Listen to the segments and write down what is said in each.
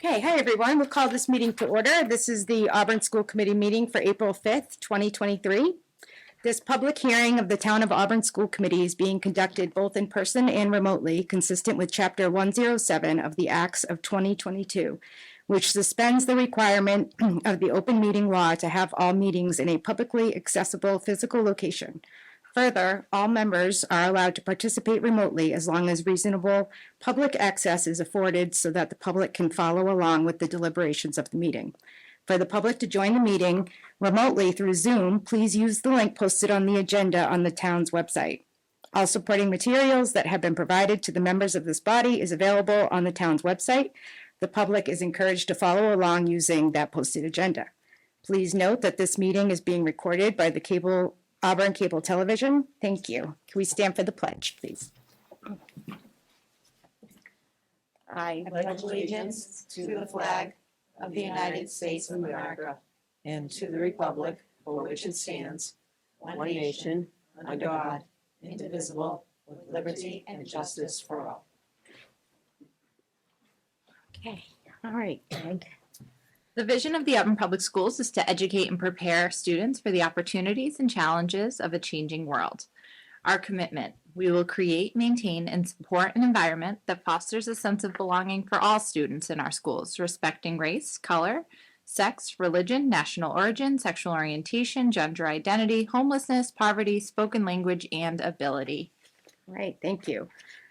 Okay, hi everyone. We'll call this meeting to order. This is the Auburn School Committee meeting for April 5th, 2023. This public hearing of the Town of Auburn School Committee is being conducted both in person and remotely, consistent with Chapter 107 of the Acts of 2022, which suspends the requirement of the open meeting law to have all meetings in a publicly accessible physical location. Further, all members are allowed to participate remotely as long as reasonable public access is afforded so that the public can follow along with the deliberations of the meeting. For the public to join the meeting remotely through Zoom, please use the link posted on the agenda on the town's website. All supporting materials that have been provided to the members of this body is available on the town's website. The public is encouraged to follow along using that posted agenda. Please note that this meeting is being recorded by the Auburn Cable Television. Thank you. Can we stand for the pledge, please? I pledge allegiance to the flag of the United States of America and to the republic for which it stands, one nation, under God, indivisible, with liberty and justice for all. Okay. All right, Greg. The vision of the Auburn Public Schools is to educate and prepare students for the opportunities and challenges of a changing world. Our commitment: we will create, maintain, and support an environment that fosters a sense of belonging for all students in our schools, respecting race, color, sex, religion, national origin, sexual orientation, gender identity, homelessness, poverty, spoken language, and ability. All right, thank you.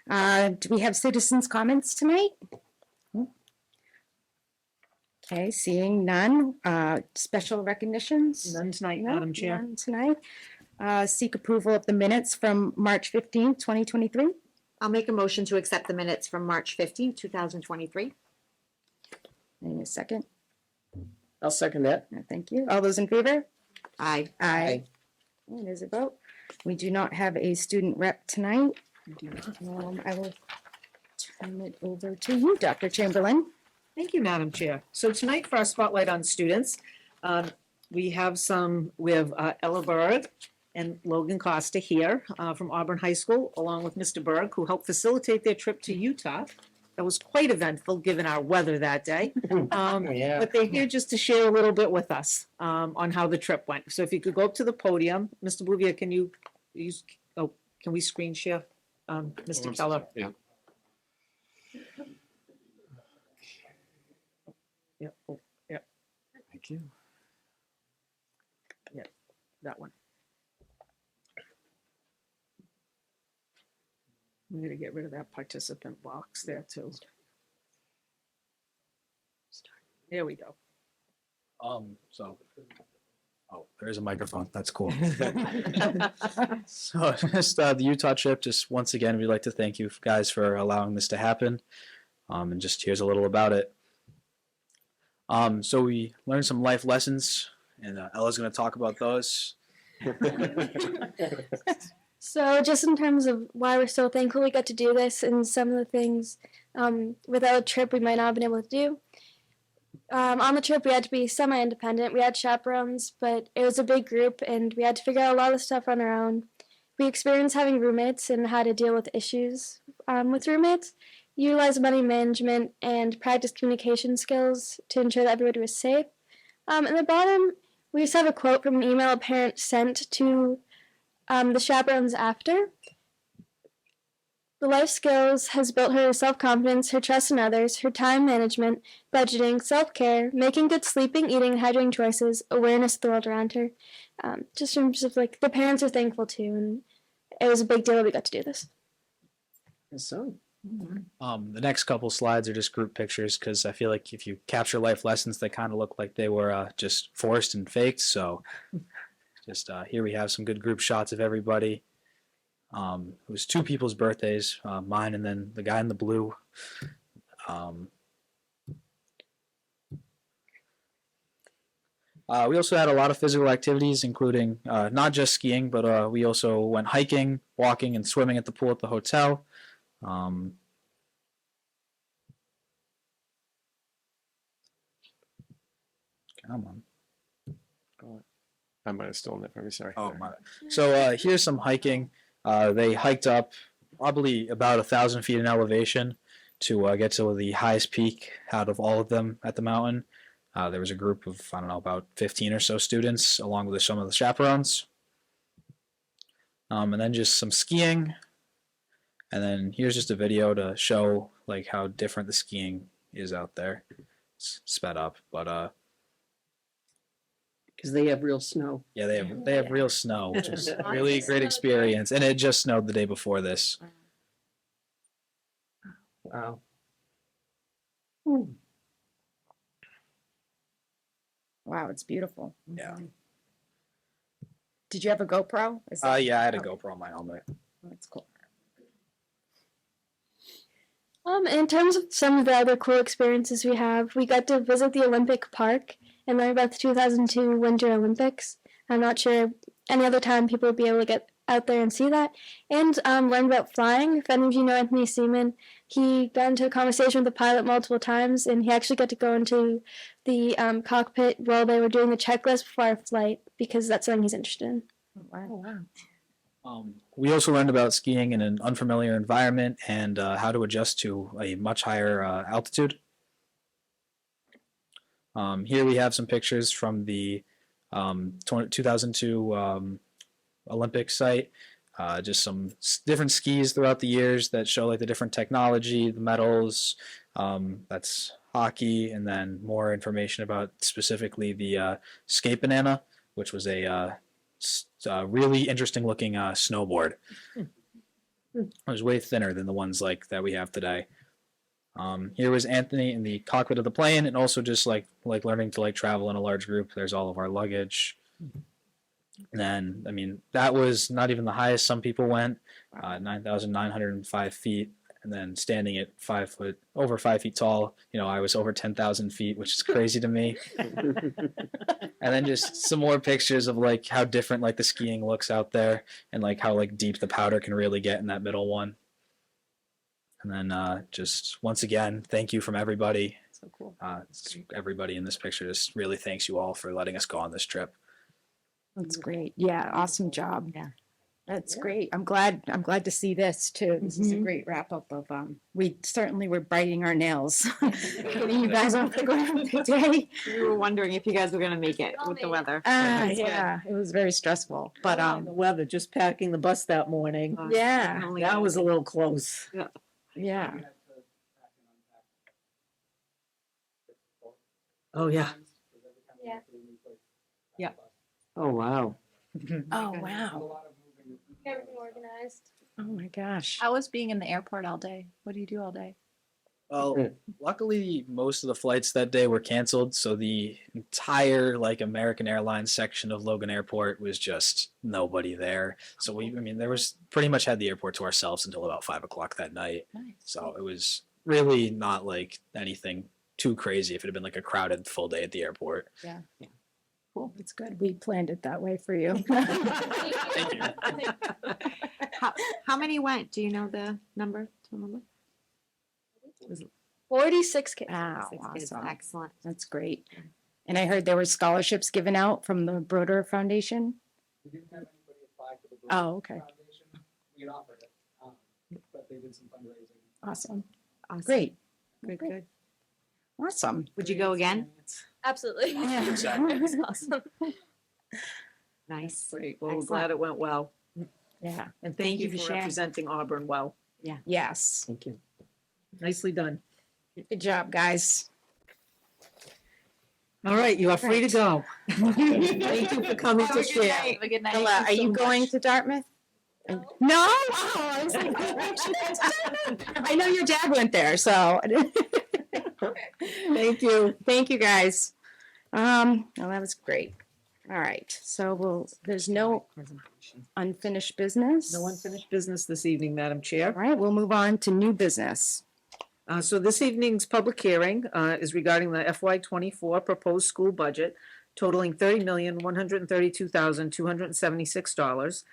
Do we have citizens' comments tonight? Okay, seeing none. Special recognitions? None tonight, No, Madam Chair. none tonight. Seek approval of the minutes from March 15th, 2023. I'll make a motion to accept the minutes from March 15th, 2023. Any a second? I'll second that. Thank you. All those in favor? Aye. Aye. It is a vote. We do not have a student rep tonight. I will turn it over to you, Dr. Chamberlain. Thank you, Madam Chair. So tonight for our spotlight on students, we have Ella Berg and Logan Costa here from Auburn High School, along with Mr. Berg, who helped facilitate their trip to Utah. That was quite eventful given our weather that day. Yeah. But they're here just to share a little bit with us on how the trip went. So if you could go up to the podium, Mr. Bouvier, can we screen share? Mr. Keller. Yeah. Yeah, oh, yeah, Thank you. that one. I'm gonna get rid of that participant box there too. There we go. There is a microphone. That's cool. So just the Utah trip, just once again, we'd like to thank you guys for allowing this to happen. And just here's a little about it. So we learned some life lessons, and Ella's going to talk about those. So just in terms of why we're so thankful we got to do this and some of the things without a trip we might not have been able to do. On the trip we had to be semi-independent. We had chaperones, but it was a big group and we had to figure out a lot of stuff on our own. We experienced having roommates and how to deal with issues with roommates, utilize money management, and practice communication skills to ensure that everybody was safe. At the bottom, we just have a quote from an email a parent sent to the chaperones after. The life skills has built her self-confidence, her trust in others, her time management, budgeting, self-care, making good sleeping, eating, and hydrating choices, awareness of the world around her. Just in terms of like the parents are thankful too, and it was a big deal that we got to do this. So, The next couple slides are just group pictures because I feel like if you capture life lessons, they kind of look like they were just forced and faked. So just here we have some good group shots of everybody. It was two people's birthdays, mine and then the guy in the blue. We also had a lot of physical activities, including not just skiing, but we also went hiking, walking, and swimming at the pool at the hotel. Come on. I might have stolen it from you. Sorry. Oh my. So here's some hiking. They hiked up probably about 1,000 feet in elevation, to get to the highest peak out of all of them at the mountain. There was a group of, I don't know, about 15 or so students along with some of the chaperones. And then just some skiing. And then here's just a video to show like how different the skiing is out there. It's sped up, but Because they have real snow. yeah, they have real snow, which is a really great experience. And it just snowed the day before this. Wow. Wow, it's beautiful. Yeah. Did you have a GoPro? Is that- Yeah, I had a GoPro on my helmet. That's cool. In terms of some of the other cool experiences we have, we got to visit the Olympic Park and learn about the 2002 Winter Olympics. I'm not sure any other time people would be able to get out there and see that. And learn about flying. If any of you know Anthony Seaman, he got into a conversation with the pilot multiple times, and he actually got to go into the cockpit while they were doing the checklist before our flight, because that's something he's interested in. Wow. We also learned about skiing in an unfamiliar environment and how to adjust to a much higher altitude. Here we have some pictures from the 2002 Olympic site. Just some different skis throughout the years that show like the different technology, the medals. That's hockey, and then more information about specifically the skate banana, which was a really interesting looking snowboard. It was way thinner than the ones like that we have today. Here was Anthony in the cockpit of the plane, and also just like learning to like travel in a large group. There's all of our luggage. And then, I mean, that was not even the highest some people went, 9,905 feet. And then standing at over 5 feet tall, you know, I was over 10,000 feet, which is crazy to me. And then just some more pictures of like how different like the skiing looks out there, and like how like deep the powder can really get in that middle one. And then just once again, thank you from everybody. So cool. Everybody in this picture just really thanks you all for letting us go on this trip. That's great. Yeah, awesome job. Yeah. That's great. I'm glad to see this too. This is a great wrap up of we certainly were biting our nails getting you guys off the ground today. We were wondering if you guys were gonna make it with the weather. Yeah, it was very stressful. But The weather, just packing the bus that morning. yeah. That was a little close. Yeah. Oh, yeah. Yeah. Oh, wow. Oh wow. Everything organized. Oh my gosh. How was being in the airport all day? What do you do all day? Well, luckily, most of the flights that day were canceled, so the entire like American Airlines section of Logan Airport was just nobody there. So there was pretty much had the airport to ourselves until about 5 o'clock that night. Nice. So it was really not like anything too crazy. If it had been like a crowded full day at the airport. Cool. It's good. We planned it that way for you. Thank you. How many went? Do you know the number? 46 kids. Wow, Six kids. awesome. Excellent. That's great. And I heard there were scholarships given out from the Broder Foundation. We didn't have anybody apply for the Oh, okay. foundation. We had offered it, but they did some fundraising. Awesome. Awesome. Great. Good, good. Awesome. Would you go again? Absolutely. Yeah. It was awesome. Nice. Great. Well, we're Excellent. glad it went well. Yeah. And thank you for sharing. representing Auburn well. Yes. Thank you. Nicely done. Good job, guys. All right, you are free to go. Thank you for coming to share. Have a good night. Ella, are you going to Dartmouth? No. Wow. I was like, I know your dad went there, so. Thank you. Thank you, guys. Well, that was great. All right, so there's no unfinished business. No unfinished business this evening, Madam Chair. All right, we'll move on to new business. So this evening's public hearing is regarding the FY '24 proposed school budget totaling $30,132,276.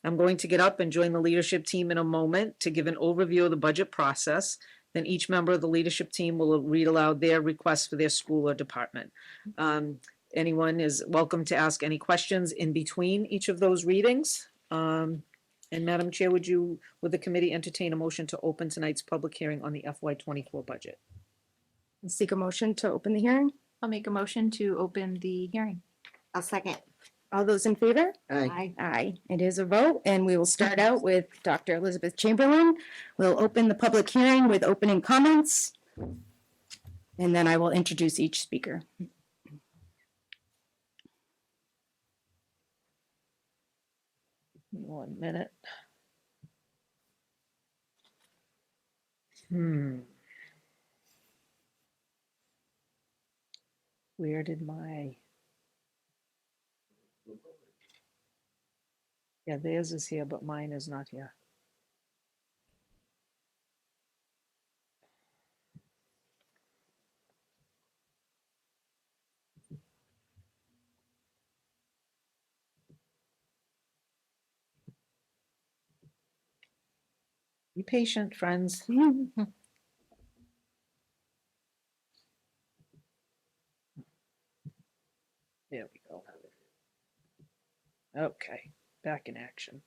I'm going to get up and join the leadership team in a moment to give an overview of the budget process. Then each member of the leadership team will read aloud their request for their school or department. Anyone is welcome to ask any questions in between each of those readings. And Madam Chair, would the committee entertain a motion to open tonight's public hearing on the FY '24 budget? Seek a motion to open the hearing. I'll make a motion to open the hearing. I'll second. All those in favor? Aye. Aye, it is a vote, and we will start out with Dr. Elizabeth Chamberlain. We'll open the public hearing with opening comments, and then I will introduce each speaker. 1 minute. Where did my... Yeah, theirs is here, but mine is not here. Be patient, friends. There we go. Okay, back in action.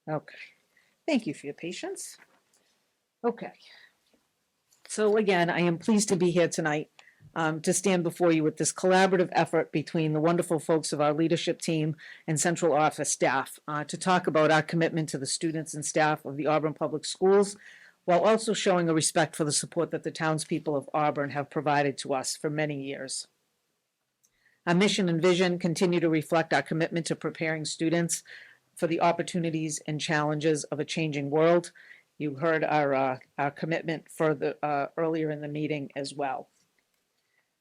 Okay, thank you for your patience. Okay. So again, I am pleased to be here tonight to stand before you with this collaborative effort between the wonderful folks of our leadership team and central office staff to talk about our commitment to the students and staff of the Auburn Public Schools, while also showing a respect for the support that the townspeople of Auburn have provided to us for many years. Our mission and vision continue to reflect our commitment to preparing students for the opportunities and challenges of a changing world. You heard our commitment for the earlier in the meeting as well.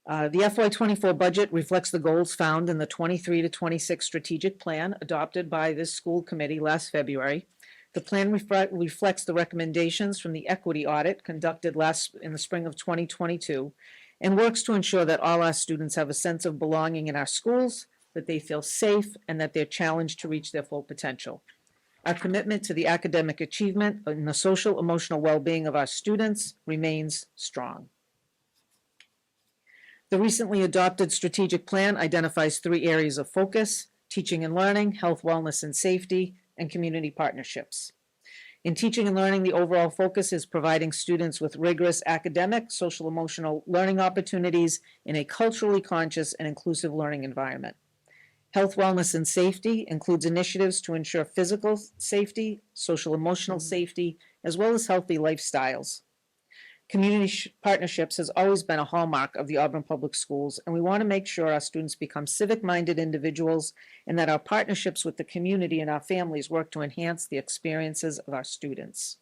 The FY '24 budget reflects the goals found in the 23 to 26 strategic plan adopted by this school committee last February. The plan reflects the recommendations from the equity audit conducted in the spring of 2022 and works to ensure that all our students have a sense of belonging in our schools, that they feel safe, and that they're challenged to reach their full potential. Our commitment to the academic achievement and the social emotional well-being of our students remains strong. The recently adopted strategic plan identifies 3 areas of focus: teaching and learning, health, wellness, and safety, and community partnerships. In teaching and learning, the overall focus is providing students with rigorous academic, social, emotional learning opportunities in a culturally conscious and inclusive learning environment. Health, wellness, and safety includes initiatives to ensure physical safety, social, emotional safety, as well as healthy lifestyles. Community partnerships has always been a hallmark of the Auburn Public Schools, and we want to make sure our students become civic-minded individuals and that our partnerships with the community and our families work to enhance the experiences of our students.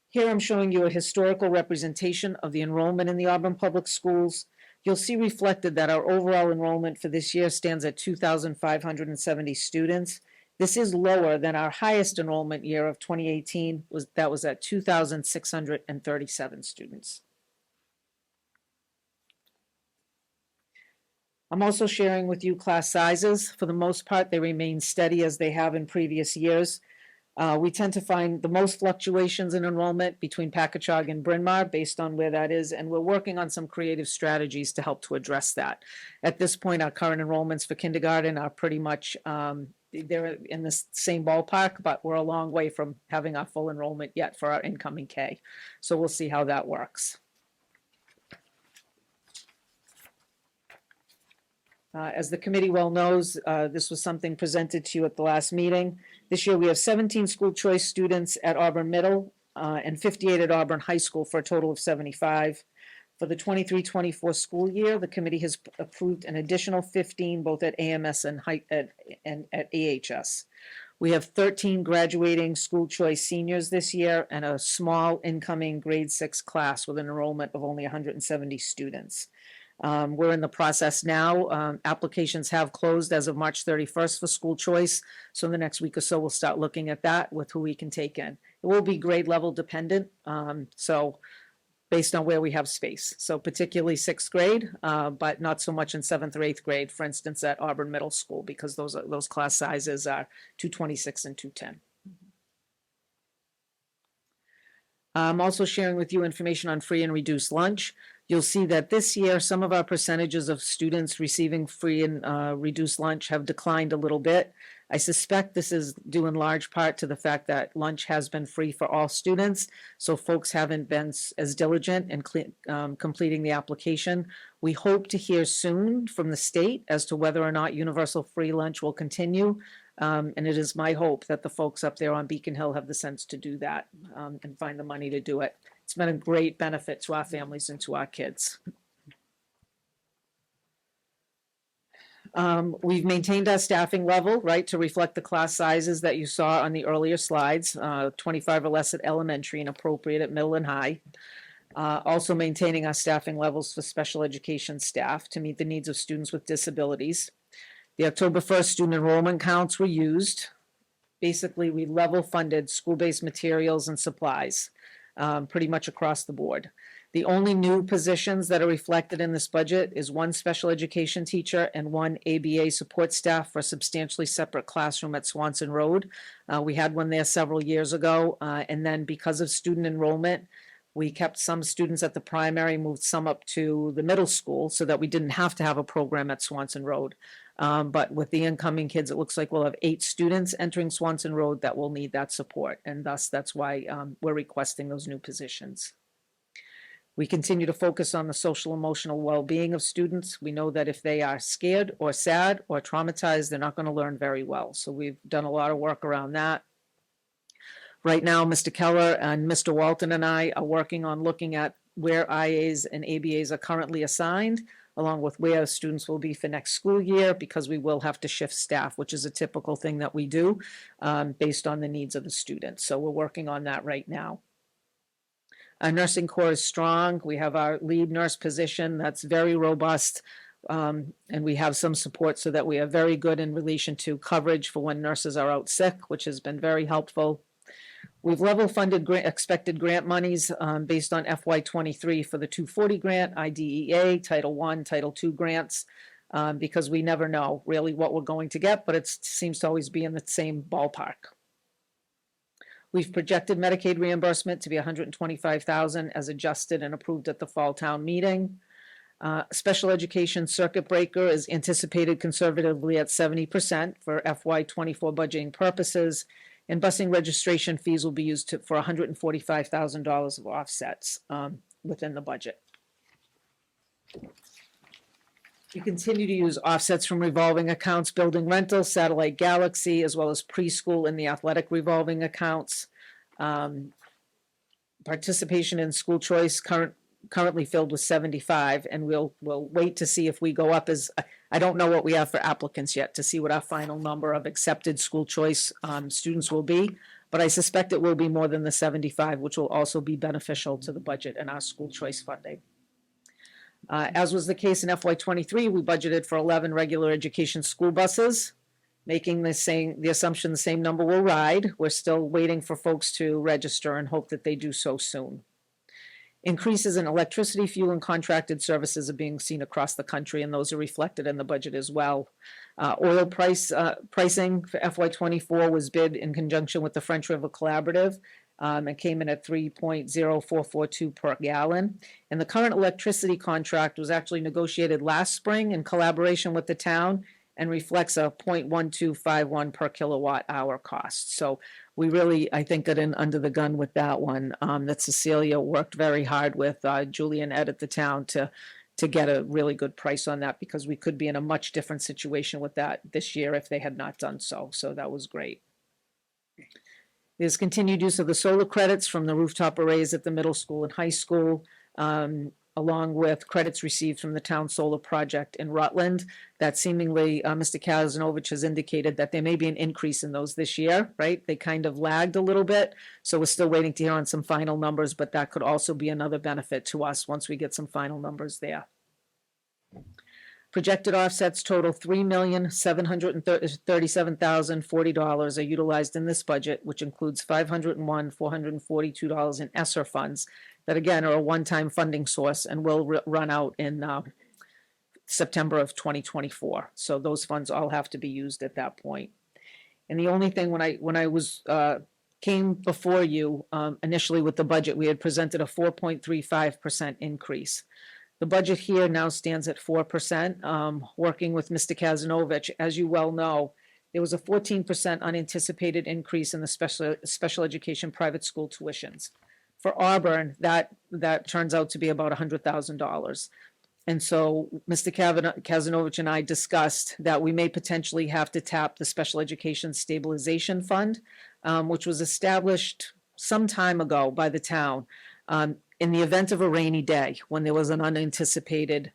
Here I'm showing you a historical representation of the enrollment in the Auburn Public Schools. You'll see reflected that our overall enrollment for this year stands at 2,570 students. This is lower than our highest enrollment year of 2018, that was at 2,637 students. I'm also sharing with you class sizes. For the most part, they remain steady as they have in previous years. We tend to find the most fluctuations in enrollment between Packagug and Bryn Mawr based on where that is, and we're working on some creative strategies to help to address that. At this point, our current enrollments for kindergarten are pretty much, they're in the same ballpark, but we're a long way from having our full enrollment yet for our incoming K. So we'll see how that works. As the committee well knows, this was something presented to you at the last meeting. This year we have 17 school choice students at Auburn Middle and 58 at Auburn High School for a total of 75. For the 23-24 school year, the committee has approved an additional 15 both at AMS and at AHS. We have 13 graduating school choice seniors this year and a small incoming grade 6 class with an enrollment of only 170 students. We're in the process now. Applications have closed as of March 31st for school choice. So in the next week or so, we'll start looking at that with who we can take in. It will be grade level dependent. So based on where we have space. So particularly sixth grade, but not so much in seventh or eighth grade, for instance, at Auburn Middle School, because those class sizes are 226 and 210. I'm also sharing with you information on free and reduced lunch. You'll see that this year, some of our percentages of students receiving free and reduced lunch have declined a little bit. I suspect this is due in large part to the fact that lunch has been free for all students, so folks haven't been as diligent in completing the application. We hope to hear soon from the state as to whether or not universal free lunch will continue. And it is my hope that the folks up there on Beacon Hill have the sense to do that and find the money to do it. It's been a great benefit to our families and to our kids. We've maintained our staffing level, right, to reflect the class sizes that you saw on the earlier slides, 25 or less at elementary and appropriate at middle and high. Also maintaining our staffing levels for special education staff to meet the needs of students with disabilities. The October 1st student enrollment counts were used. Basically, we level funded school-based materials and supplies pretty much across the board. The only new positions that are reflected in this budget is one special education teacher and one ABA support staff for a substantially separate classroom at Swanson Road. We had one there several years ago, and then because of student enrollment, we kept some students at the primary, moved some up to the middle school so that we didn't have to have a program at Swanson Road. But with the incoming kids, it looks like we'll have 8 students entering Swanson Road that will need that support. And thus, that's why we're requesting those new positions. We continue to focus on the social emotional well-being of students. We know that if they are scared or sad or traumatized, they're not going to learn very well. So we've done a lot of work around that. Right now, Mr. Keller and Mr. Walton and I are working on looking at where IAs and ABAs are currently assigned, along with where students will be for next school year, because we will have to shift staff, which is a typical thing that we do based on the needs of the students. So we're working on that right now. Our nursing corps is strong. We have our lead nurse position that's very robust, and we have some support so that we are very good in relation to coverage for when nurses are out sick, which has been very helpful. We've level funded expected grant monies based on FY23 for the 240 grant, IDEA, Title I, Title II grants, because we never know really what we're going to get, but it seems to always be in the same ballpark. We've projected Medicaid reimbursement to be $125,000 as adjusted and approved at the fall town meeting. Special education circuit breaker is anticipated conservatively at 70% for FY24 budgeting purposes, and busing registration fees will be used for $145,000 of offsets within the budget. We continue to use offsets from revolving accounts, building rental, Satellite Galaxy, as well as preschool and the athletic revolving accounts. Participation in school choice currently filled with 75, and we'll wait to see if we go up as, I don't know what we have for applicants yet to see what our final number of accepted school choice students will be, but I suspect it will be more than the 75, which will also be beneficial to the budget and our school choice funding. As was the case in FY23, we budgeted for 11 regular education school buses, making the assumption the same number will ride. We're still waiting for folks to register and hope that they do so soon. Increases in electricity, fuel, and contracted services are being seen across the country, and those are reflected in the budget as well. Oil pricing for FY24 was bid in conjunction with the French River Collaborative. It came in at 3.0442 per gallon. And the current electricity contract was actually negotiated last spring in collaboration with the town and reflects a 0.1251 per kilowatt hour cost. So we really, I think, got in under the gun with that one. That Cecilia worked very hard with Julie and Ed at the town to get a really good price on that, because we could be in a much different situation with that this year if they had not done so. So that was great. There's continued use of the solar credits from the rooftop arrays at the middle school and high school, along with credits received from the town solar project in Rutland. That seemingly, Mr. Kazanovich has indicated that there may be an increase in those this year, right? They kind of lagged a little bit, so we're still waiting to hear on some final numbers, but that could also be another benefit to us once we get some final numbers there. Projected offsets total $3,737,040 are utilized in this budget, which includes $501,442 in ESSER funds that again are a one-time funding source and will run out in September of 2024. So those funds all have to be used at that point. And the only thing when I was came before you initially with the budget, we had presented a 4.35% increase. The budget here now stands at 4%. Working with Mr. Kazanovich, as you well know, there was a 14% unanticipated increase in the special education private school tuitions. For Auburn, that turns out to be about $100,000. And so Mr. Kazanovich and I discussed that we may potentially have to tap the Special Education Stabilization Fund, which was established some time ago by the town. In the event of a rainy day, when there was an unanticipated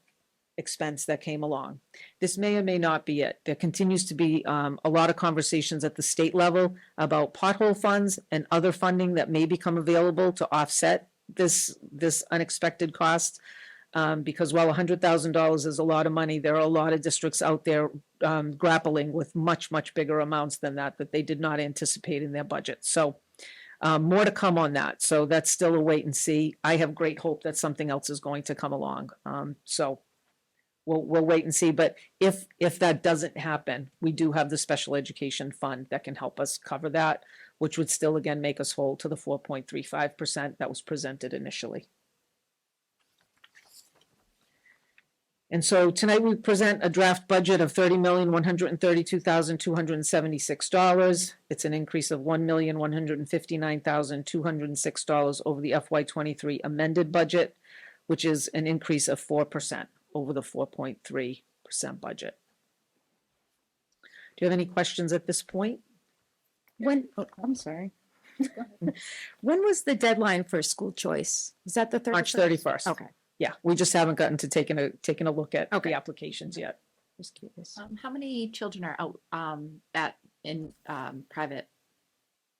expense that came along. This may or may not be it. There continues to be a lot of conversations at the state level about pothole funds and other funding that may become available to offset this unexpected cost. Because while $100,000 is a lot of money, there are a lot of districts out there grappling with much, much bigger amounts than that they did not anticipate in their budget. So more to come on that. So that's still a wait and see. I have great hope that something else is going to come along. So we'll wait and see. But if that doesn't happen, we do have the special education fund that can help us cover that, which would still again make us whole to the 4.35% that was presented initially. And so tonight we present a draft budget of $30,132,276. It's an increase of $1,159,206 over the FY23 amended budget, which is an increase of 4% over the 4.3% budget. Do you have any questions at this point? I'm sorry. When was the deadline for school choice? Is that the 31st? March 31st. Okay. Yeah, we just haven't gotten to taking a look at Okay. the applications yet. Just curious. How many children are out in private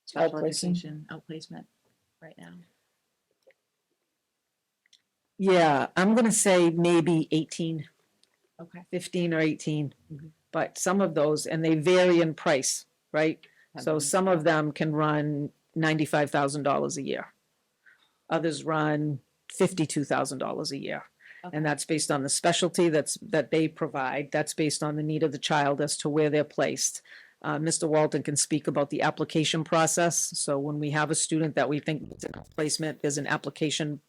special Outplacement. education outplacement right now? Yeah, I'm gonna say maybe 18, Okay. 15 or 18. But some of those, and they vary in price, right? So some of them can run $95,000 a year. Others run $52,000 a year. Okay. And that's based on the specialty that they provide. That's based on the need of the child as to where they're placed. Mr. Walton can speak about the application process. So when we have a student that we think needs a placement, there's an application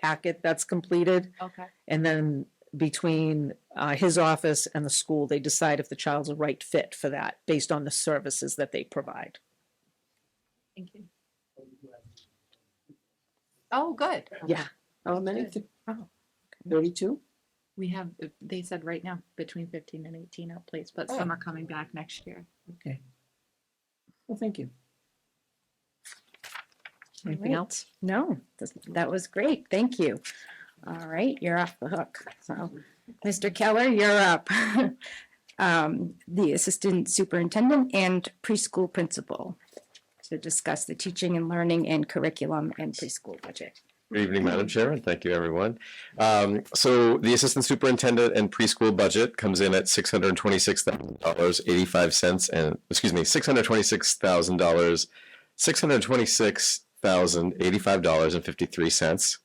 packet that's completed. Okay. And then between his office and the school, they decide if the child's a right fit for that based on the services that they provide. Thank you. Oh, good. Yeah. How many? Oh. 32? We have, they said right now between 15 and 18 outplaced, but some are coming back next year. Okay. Well, thank you. Anything Right. else? No, that was great. Thank you. All right, you're off the hook. So, Mr. Keller, you're up. The Assistant Superintendent and Preschool Principal to discuss the teaching and learning and curriculum and preschool budget. Good evening, Madam Chair, and thank you, everyone. So the Assistant Superintendent and Preschool budget comes in at $626,085 and, $626,085.53.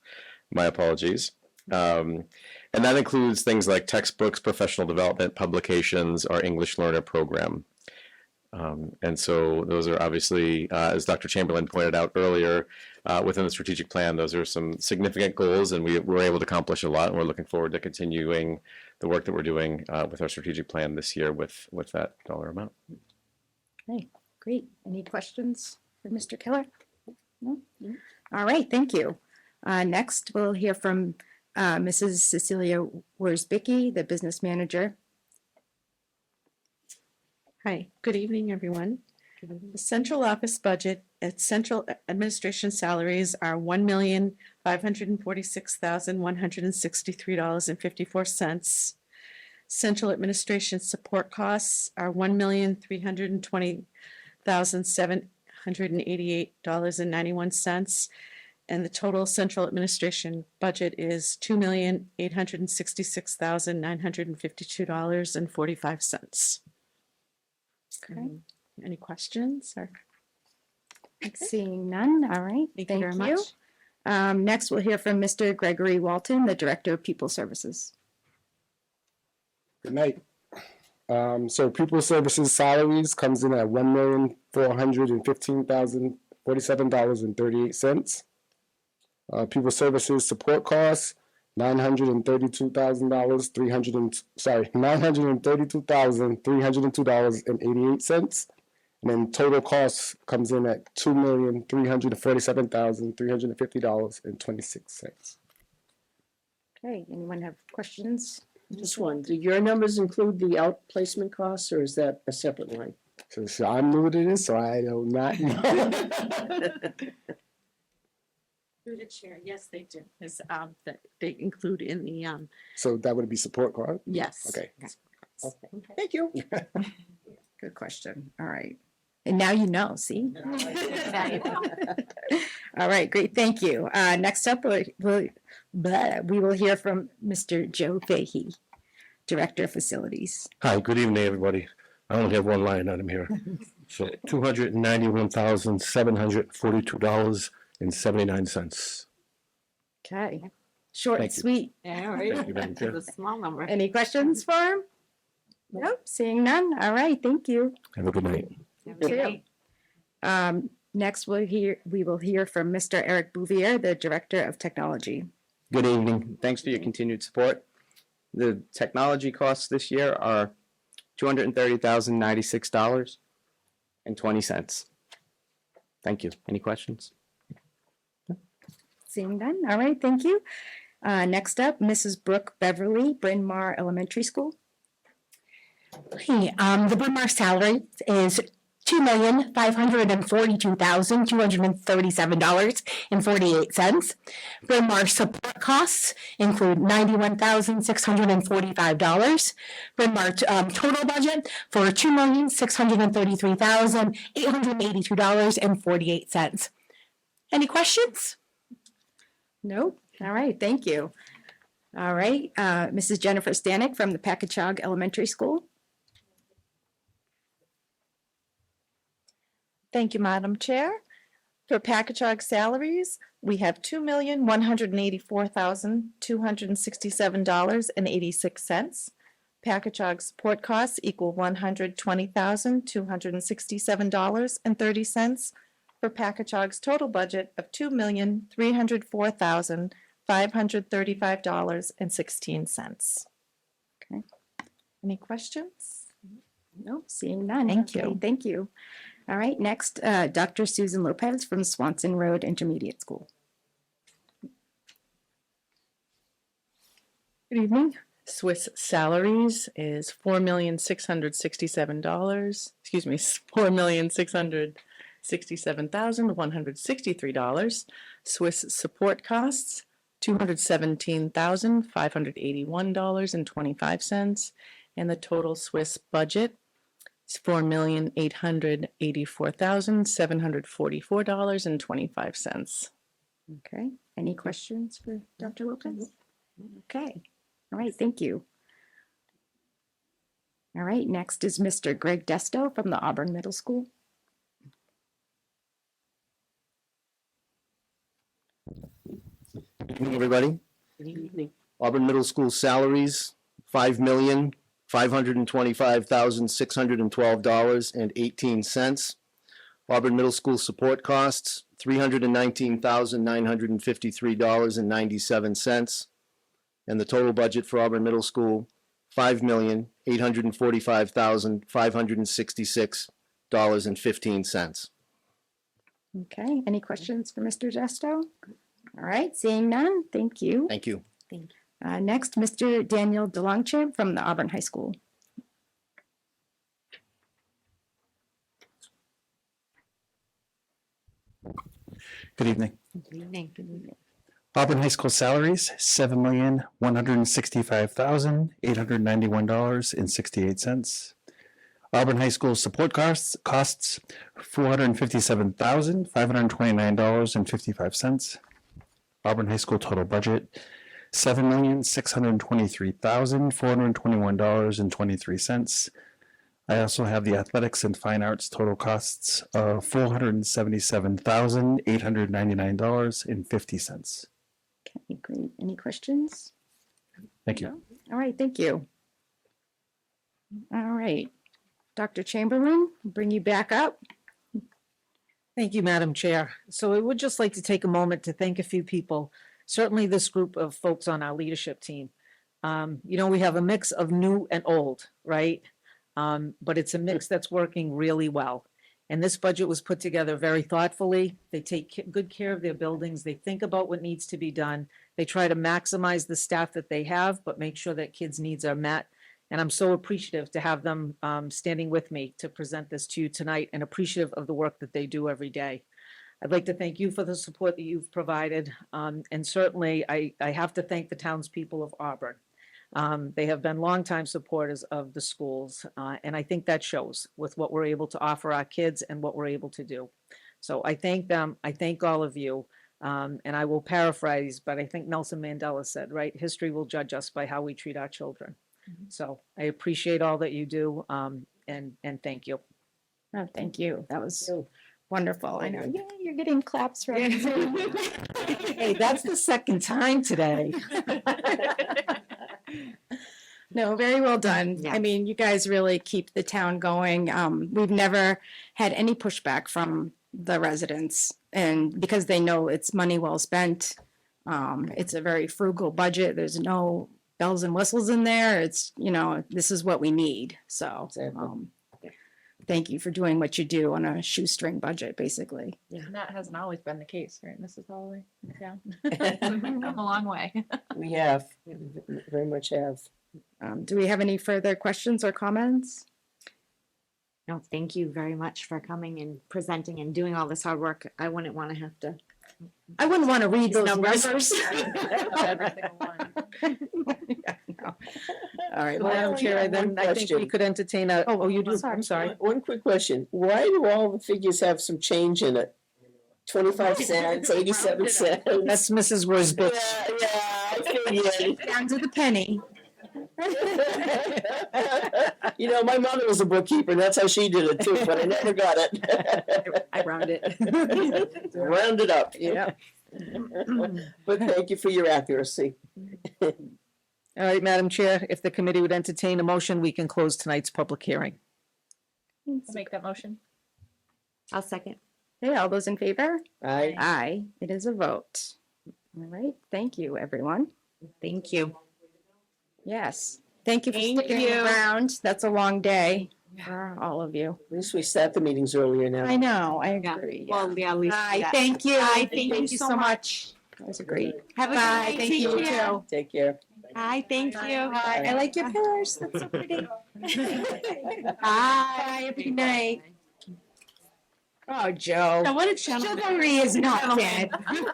My apologies. And that includes things like textbooks, professional development, publications, our English learner program. And so those are obviously, as Dr. Chamberlain pointed out earlier, within the strategic plan, those are some significant goals, and we were able to accomplish a lot, and we're looking forward to continuing the work that we're doing with our strategic plan this year with that dollar amount. Okay, great. Any questions for Mr. Keller? No? All right, thank you. Next, we'll hear from Mrs. Cecilia Worsbicky, the business manager. Hi, good evening, everyone. The central office budget at central administration salaries are $1,546,163.54. Central administration support costs are $1,320,788.91. And the total central administration budget is $2,866,952.45. Okay. Any questions or? Seeing none, all right, Thank thank you very you. much. Next, we'll hear from Mr. Gregory Walton, the Director of Pupil Services. Good night. So pupil services salaries comes in at $1,415,047.38. Pupil services support costs $932,302.88. And then total costs comes in at $2,347,350.26. Okay, anyone have questions? Just one, do your numbers include the outplacement costs, or is that a separate line? So I'm new to this, so I do not know. Through the chair, yes, they do. Is that they include in the So that would be support cost? yes. Okay. Thank you. Good question, all right. And now you know, see? All right, great, thank you. Next up, we will hear from Mr. Joe Fahey, Director of Facilities. Hi, good evening, everybody. I only have one line item here. So $291,742.79. Okay, short and Thank you. sweet. Yeah, right. Thank you, Madam Chair. It's a small number. Any questions for him? Nope, seeing none, all right, thank you. Have a good night. Too. Next, we will hear from Mr. Eric Bouvier, the Director of Technology. Good evening. Thanks for your continued support. The technology costs this year are $230,096.20. Thank you. Any questions? Seeing none, all right, thank you. Next up, Mrs. Brooke Beverly, Bryn Mawr Elementary School. Hey, the Bryn Mawr salary is $2,542,237.48. Bryn Mawr support costs include $91,645. Bryn Mawr total budget for $2,633,882.48. Any questions? Nope, all right, thank you. All right, Mrs. Jennifer Stanek from the Packagug Elementary School. Thank you, Madam Chair. For Packagug salaries, we have $2,184,267.86. Packagug support costs equal $120,267.30 for Packagug's total budget of $2,304,535.16. Okay. Any questions? Nope, seeing none. Thank Okay, you. thank you. All right, next, Dr. Susan Lopez from Swanson Road Intermediate School. Good evening. Swiss salaries is $4,667. $4,667,163. Swiss support costs $217,581.25, and the total Swiss budget is $4,884,744.25. Okay, any questions for Dr. Lopez? Okay, all right, thank you. All right, next is Mr. Greg Desto from the Auburn Middle School. Good evening, everybody. Good evening. Auburn Middle School salaries, $5,525,612.18. Auburn Middle School support costs, $319,953.97. And the total budget for Auburn Middle School, $5,845,566.15. Okay, any questions for Mr. Desto? All right, seeing none, thank you. Thank you. Next, Mr. Daniel DeLongchamp from the Auburn High School. Good evening. Good evening. Auburn High School salaries, $7,165,891.68. Auburn High School support costs $457,529.55. Auburn High School total budget, $7,623,421.23. I also have the athletics and fine arts total costs of $477,899.50. Okay, great. Any questions? Thank you. All right, thank you. All right. Dr. Chamberlain, I'll bring you back up. Thank you, Madam Chair. So I would just like to take a moment to thank a few people, certainly this group of folks on our leadership team. We have a mix of new and old, right? But it's a mix that's working really well. And this budget was put together very thoughtfully. They take good care of their buildings. They think about what needs to be done. They try to maximize the staff that they have, but make sure that kids' needs are met. And I'm so appreciative to have them standing with me to present this to you tonight, and appreciative of the work that they do every day. I'd like to thank you for the support that you've provided. And certainly I have to thank the townspeople of Auburn. They have been longtime supporters of the schools. And I think that shows with what we're able to offer our kids and what we're able to do. So I thank them. I thank all of you. And I will paraphrase, but I think Nelson Mandela said, right, history will judge us by how we treat our children. So I appreciate all that you do, and thank you. Oh, thank you. That was wonderful. I know. Yeah, you're getting claps from. Hey, that's the second time today. No, very well done. Yeah. I mean, you guys really keep the town going. We've never had any pushback from the residents, and because they know it's money well spent. It's a very frugal budget. There's no bells and whistles in there. It's, this is what we need. So, thank you for doing what you do on a shoestring budget, basically. And that hasn't always been the case, right, Mrs. Holloway? Yeah. Come a long way. We have, we very much have. Do we have any further questions or comments? No, thank you very much for coming and presenting and doing all this hard work. I wouldn't want to have to. I wouldn't want to read those Numbers. numbers. Yeah, no. All right, Madam Chair, then I think we question. could entertain a, oh, you do, I'm sorry. One quick question. Why do all the figures have some change in it? 25 cents, 87 cents. That's Mrs. Worsbich. Yeah, I figured. Down to the penny. My mother was a bookkeeper. That's how she did it too, but I never got it. I round it. Round it up. Yeah. But thank you for your accuracy. All right, Madam Chair, if the committee would entertain a motion, we can close tonight's public hearing. I'll make that motion. I'll second. Okay, all those in favor? Aye. Aye, it is a vote. All right, thank you, everyone. Thank you. Yes, thank you for Thank sticking you. around. That's a long day for all of you. At least we start the meetings earlier now. I know, I Yeah. agree. Well, yeah, at least. Aye, yeah. thank you. Aye, Thank you so much. That was a great. Have a good Bye, night. thank Take you care. too. Take care. Hi, thank you. Bye. I like your pillars. That's so pretty. Bye. Have a good night. Oh, Joe. Now, what a gentleman. Chivalry is not dead. Have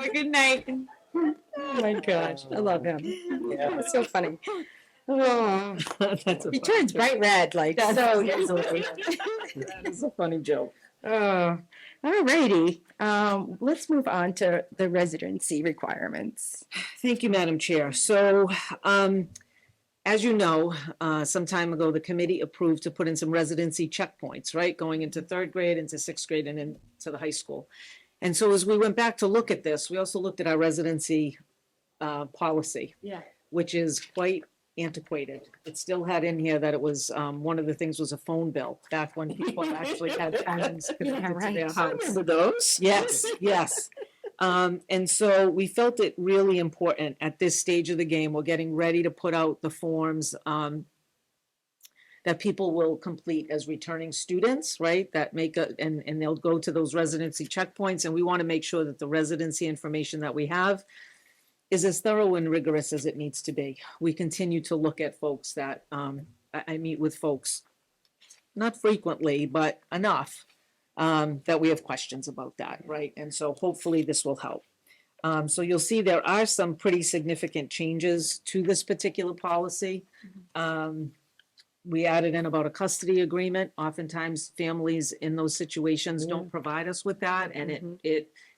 a good night. Oh my gosh, I love him. Yeah. It's so funny. Oh, That's a he turns bright red like so easily. It's a funny joke. Oh, all righty. Let's move on to the residency requirements. Thank you, Madam Chair. So, as you know, some time ago, the committee approved to put in some residency checkpoints, right? Going into third grade, into sixth grade, and into the high school. And so as we went back to look at this, we also looked at our residency policy. Yeah. Which is quite antiquated. It still had in here that it was, one of the things was a phone bill, back when people actually had phones connected to their house. Remember those? Yes, yes. And so we felt it really important at this stage of the game. We're getting ready to put out the forms that people will complete as returning students, right? That make and they'll go to those residency checkpoints. And we want to make sure that the residency information that we have is as thorough and rigorous as it needs to be. We continue to look at folks that I meet with folks, not frequently, but enough. That we have questions about that, right? And so hopefully this will help. So you'll see there are some pretty significant changes to this particular policy. we added in about a custody agreement. Oftentimes, families in those situations don't provide us with that, and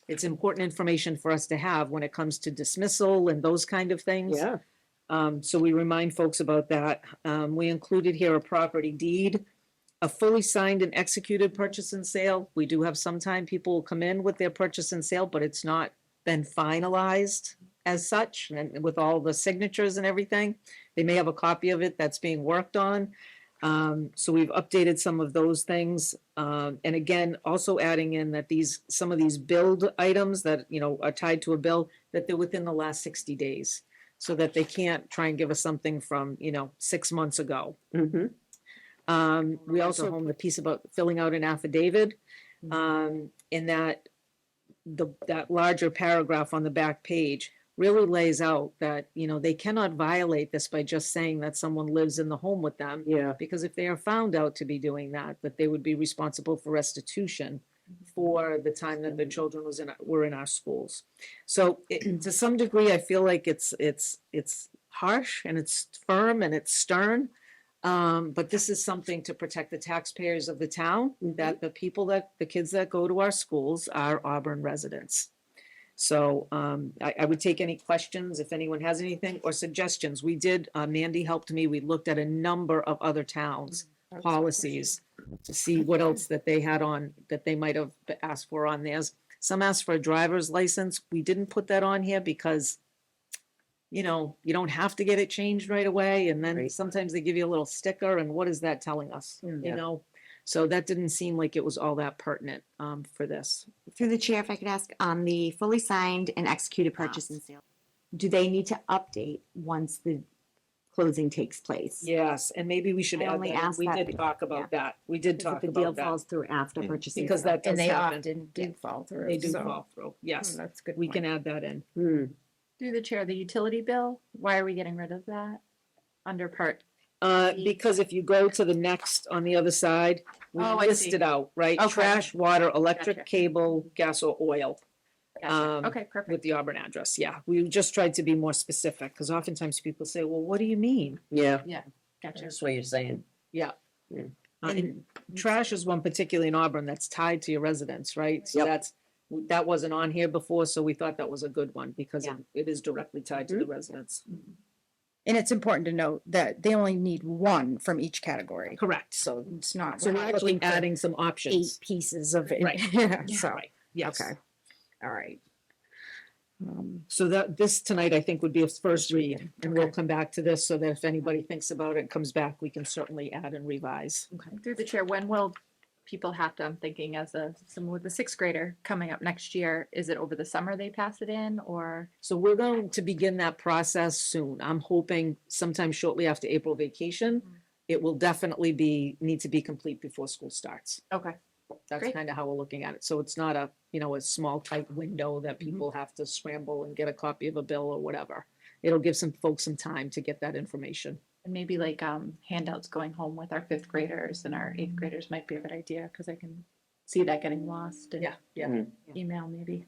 it's important information for us to have when it comes to dismissal and those kind of things. Yeah. So we remind folks about that. We included here a property deed, a fully signed and executed purchase and sale. We do have sometime people will come in with their purchase and sale, but it's not been finalized as such, and with all the signatures and everything. They may have a copy of it that's being worked on. So we've updated some of those things. And again, also adding in that some of these billed items that, are tied to a bill, that they're within the last 60 days. So that they can't try and give us something from, 6 months ago. We also home the piece about filling out an affidavit, in that that larger paragraph on the back page really lays out that, they cannot violate this by just saying that someone lives in the home with them. Yeah. Because if they are found out to be doing that they would be responsible for restitution for the time that the children were in our schools. So to some degree, I feel like it's harsh and it's firm and it's stern. But this is something to protect the taxpayers of the town, that the kids that go to our schools are Auburn residents. So I would take any questions if anyone has anything or suggestions. We did, Mandy helped me, we looked at a number of other towns' policies to see what else that they had on, that they might have asked for on theirs. Some asked for a driver's license. We didn't put that on here because, you don't have to get it changed right away. And then sometimes they give you a little sticker, and what is that telling us, So that didn't seem like it was all that pertinent for this. Through the chair, if I could ask, on the fully signed and executed purchase and sale, do they need to update once the closing takes place? Yes, and maybe we should I add only that. asked We that did talk about that. We did If talk the deal about that. falls through after purchasing. Because that does And they happen. often do fall through. They do so- fall through. Yes, That's a good. we point. can add that in. Through the chair, the utility bill, why are we getting rid of that? Under part, Because if you go to the next on the other side, we Oh, I list see. it out, right? Okay. Trash, water, electric, Gotcha. cable, gas or oil. gotcha. Okay, With perfect. the Auburn address, yeah. We just tried to be more specific, because oftentimes people say, well, what do you mean? Yeah. Gotcha. That's what you're saying. Yeah. Yeah. And trash is one particularly in Auburn that's tied to your residence, right? So Yep. that wasn't on here before, so we thought that was a good one, because Yeah. it is directly tied to the residents. And it's important to note that they only need one from each category. Correct. So it's not. So we're not actually looking for adding some 8 options. pieces of it. Right. Yeah, so, Right, yes. okay. All right. So this tonight, I think, would be a first read, and we'll Okay. come back to this, so that if anybody thinks about it and comes back, we can certainly add and revise. Okay. Through the chair, when will people have to, I'm thinking as someone with a 6th grader coming up next year, is it over the summer they pass it in, or? So we're going to begin that process soon. I'm hoping sometime shortly after April vacation. It will definitely need to be complete before school starts. Okay. That's Great. kind of how we're looking at it. So it's not a small tight window that people have to scramble and get a copy of a bill or whatever. It'll give some folks some time to get that information. And maybe like handouts going home with our 5th graders and our 8th graders might be a good idea, because I can see that getting lost in Yeah. email maybe.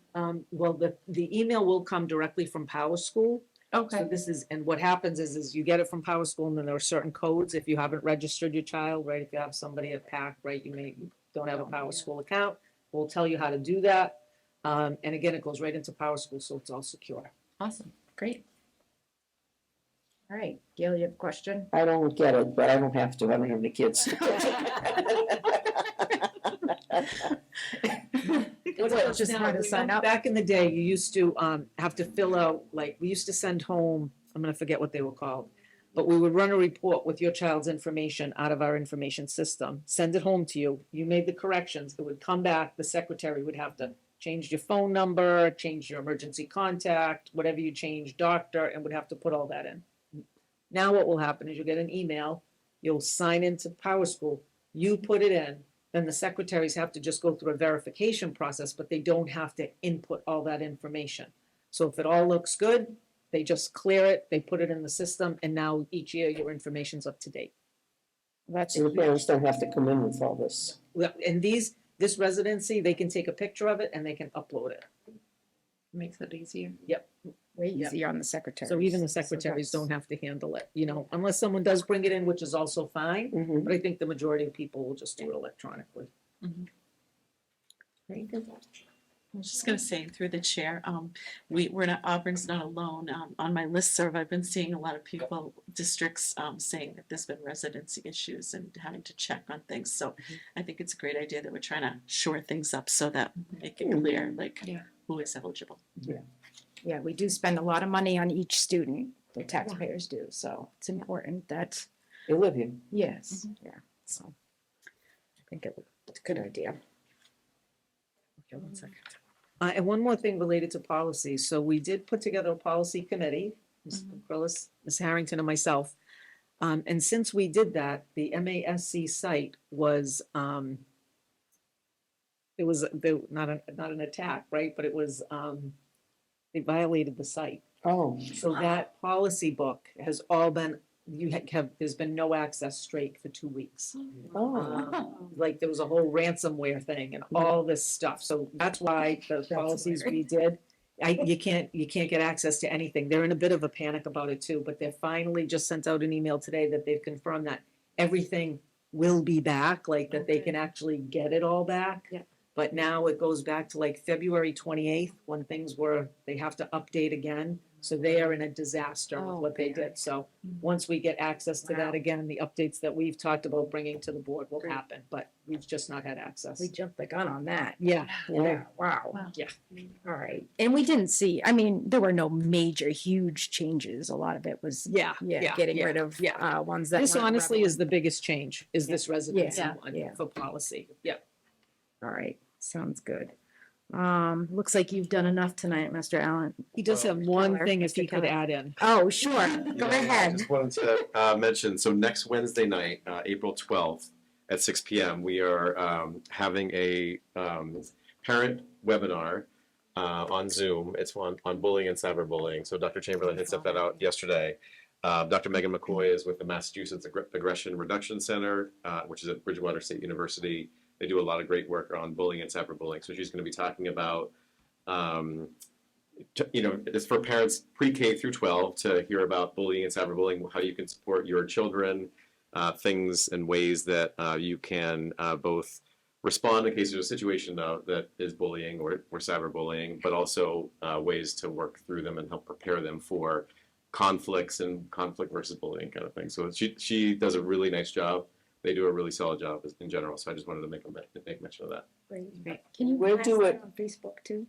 Well, the email will come directly from Power School. Okay. So this is, and what happens is you get it from Power School, and then there are certain codes if you haven't registered your child, right? If you have somebody at PAC, right, you don't have a Power School account, we'll tell you how to do that. And again, it goes right into Power School, so it's all secure. Awesome. Great. All right. Gail, you have a question? I don't get it, but I don't have to. I don't have any kids. Just how to sign up. Back in the day, you used to have to fill out, like, we used to send home, I'm gonna forget what they were called, but we would run a report with your child's information out of our information system, send it home to you. You made the corrections, it would come back, the secretary would have to change your phone number, change your emergency contact, whatever you change, doctor, and would have to put all that in. Now what will happen is you'll get an email, you'll sign into Power School, you put it in, then the secretaries have to just go through a verification process, but they don't have to input all that information. So if it all looks good, they just clear it, they put it in the system, and now each year your information's up to date. That's So the parents don't have to come in with all this. Well, and this residency, they can take a picture of it and they can upload it. Makes it easier. Yep. Way Yeah. easier on the secretary. So even the secretaries don't have to handle it, you know, unless someone does bring it in, which is also fine. Mhm. But I think the majority of people will just do it electronically. I was just gonna say through the chair, we're not, Auburn's not alone. On my listserv, I've been seeing a lot of people, districts, saying that there's been residency issues and having to check on things. So I think it's a great idea that we're trying to shore things up so that make it clear, like, Yeah. who is eligible. Yeah, we do spend a lot of money on each student, the taxpayers do, so it's important that, They live here. yes, yeah, so. I think it's a good idea. Okay, one second. And one more thing related to policy. So we did put together a policy committee, Ms. Grillis, Ms. Harrington and myself. And since we did that, the MASC site was, it was, not an attack, right? But it was, they violated the site. Oh. So that policy book has all been, there's been no access straight for 2 weeks. Like there was a whole ransomware thing and all this stuff. So that's why the policies we did, you can't get access to anything. They're in a bit of a panic about it too, but they finally just sent out an email today that they've confirmed that everything will be back, like that they can actually get it all back. Yeah. But now it goes back to like February 28th when they have to update again. So they are in a disaster with what they did. So once we get access to that again, the updates that we've talked about bringing to the board will happen, but we've just not had access. We jumped the gun on that. Yeah. Yeah, wow. Yeah. All right, and we didn't see, I mean, there were no major, huge changes. A lot of it was, Yeah. getting rid of, ones that This weren't honestly is relevant. the biggest change, is this residency Yeah. one Yeah. for policy. Yeah. All right, sounds good. Looks like you've done enough tonight, Mr. Allen. He does have one Keller, thing if he Mr. could Keller. add in. Oh, sure, go Yeah, I ahead. just wanted to mention, so next Wednesday night, April 12th at 6 p.m., we are having a parent webinar on Zoom. It's on bullying and cyberbullying. So Dr. Chamberlain had set that out yesterday. Dr. Megan McCoy is with the Massachusetts Aggression Reduction Center, which is at Bridgewater State University. They do a lot of great work on bullying and cyberbullying. So she's going to be talking about it's for parents pre-K through 12 to hear about bullying and cyberbullying, how you can support your children, things and ways that you can both respond in case there's a situation that is bullying or cyberbullying, but also ways to work through them and help prepare them for conflicts and conflict versus bullying kind of thing. So she does a really nice job. They do a really solid job in general. So I just wanted to make mention of that. Great. Can you We'll post do that it. on Facebook too?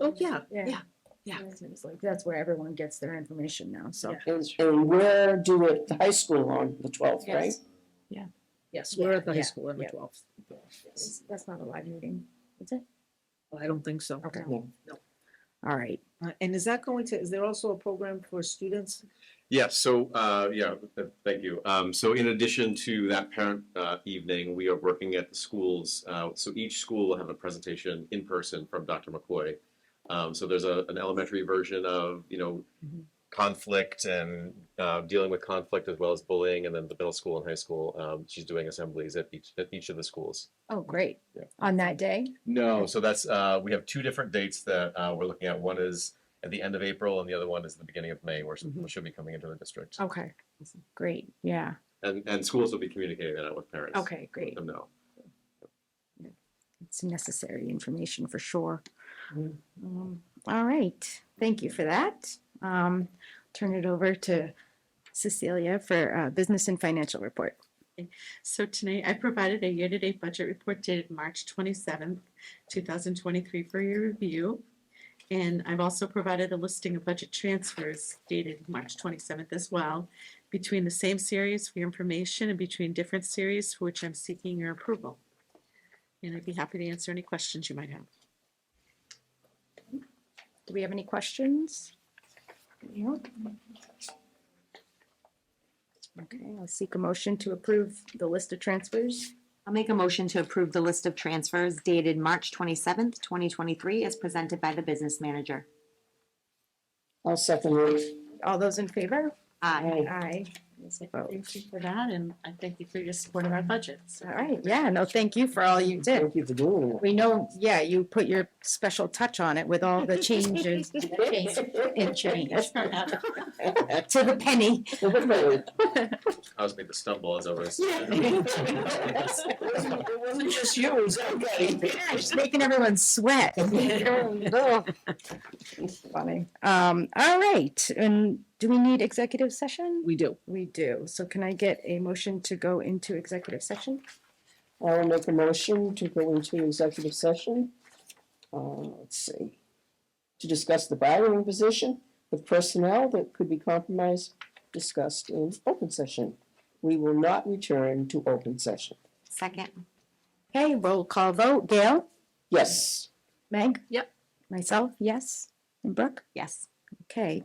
Oh, yeah. Yeah. It's like, that's where everyone gets their information now, so. And we're due at the high school on the 12th, right? Yes, we're at the high Yeah, school on the yeah. 12th. That's not a live meeting, is it? I don't think so. Okay. No. All right. And is there also a program for students? Yes, so, thank you. So in addition to that parent evening, we are working at the schools. So each school will have a presentation in person from Dr. McCoy. So there's an elementary version of, conflict and dealing with conflict as well as bullying, and then the middle school and high school, she's doing assemblies at each of the schools. Oh, great. Yeah. On that day? No, so that's, we have two different dates that we're looking at. One is at the end of April, and the other one is the beginning of May, where she'll be coming into the district. Okay. Great, yeah. And schools will be communicating that out with parents. Okay, great. Let them know. It's necessary information for sure. All right, thank you for that. Turn it over to Cecilia for business and financial report. So tonight I provided a year-to-date budget report dated March 27th, 2023 for your review. And I've also provided a listing of budget transfers dated March 27th as well, between the same series for your information and between different series for which I'm seeking your approval. And I'd be happy to answer any questions you might have. Do we have any questions? No? Okay, I'll seek a motion to approve the list of transfers. I'll make a motion to approve the list of transfers dated March 27th, 2023, as presented by the business manager. I'll second it. All those in favor? Aye. Aye. So thank you for that, and I thank you for your support of our budgets. All right, yeah, no, thank you for all you did. Thank you for doing it. We know, yeah, you put your special touch on it with all the changes and change to the penny. I was made to stumble as I was. It wasn't just you, it was everybody. Yeah, just making everyone sweat. Funny. All right, and do we need executive session? We do. We do. So can I get a motion to go into executive session? I will make a motion to go into executive session. Let's see. To discuss the bargaining position with personnel that could be compromised, discussed in open session. We will not return to open session. Second. Okay, roll call vote. Gail? Yes. Meg? Yep. Myself, yes. And Brooke? Yes. Okay,